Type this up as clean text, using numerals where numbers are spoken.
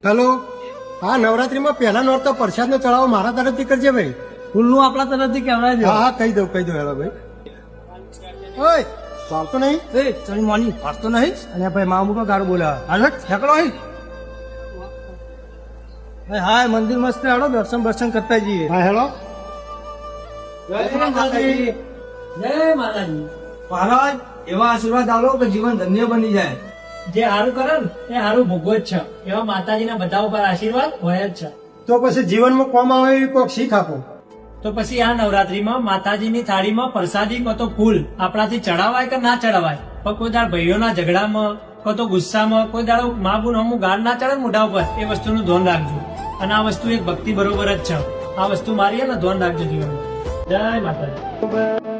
Hello, હા નવરાત્રીમાં પહેલા નોરતો પ્રસાદનો ચડાવો મારા તરફથી કરજે ભાઈ. ફૂલનું આપણા તરફથી કહેવાય છે. હા હા કહી દઉં હેલો ભાઈ. ઓય ચાલતો નહીં એ ચણી મોની વાંચતો નહીં. અને ભાઈ મામુ કો ગારું બોલ્યા. હાલ ઠેકડો અહીં. હા મંદિર મસ્ત હેડો દર્શન કરતા જઈએ. હા હેલો. જય માતાજી. મહારાજ એવા આશીર્વાદ આલો કે જીવન ધન્ય બની જાય. જે સારું કરે ને એ સારું ભોગવો જ છે. એવા માતાજીના બધા ઉપર આશીર્વાદ હોય જ છે. તો પછી જીવનમાં કોમ આવે એવી કોઈક શીખ આપો. તો પછી આ નવરાત્રીમાં માતાજીની થાળીમાં પ્રસાદી કો તો ફૂલ આપણાથી ચડાવાય કે ના ચડાવાય, પણ કોઈ દાડ ભાઈઓના ઝઘડામાં કો તો ગુસ્સામાં કોઈ દાડો મા બુન અમુક ગાળ ના ચડે ને મોઢા ઉપર, એ વસ્તુનું ધ્યાન રાખજો. અને આ વસ્તુ એક ભક્તિ બરોબર જ છે. આ વસ્તુ મારી ને ધ્યાન રાખજો જીવનમાં. જય માતાજી.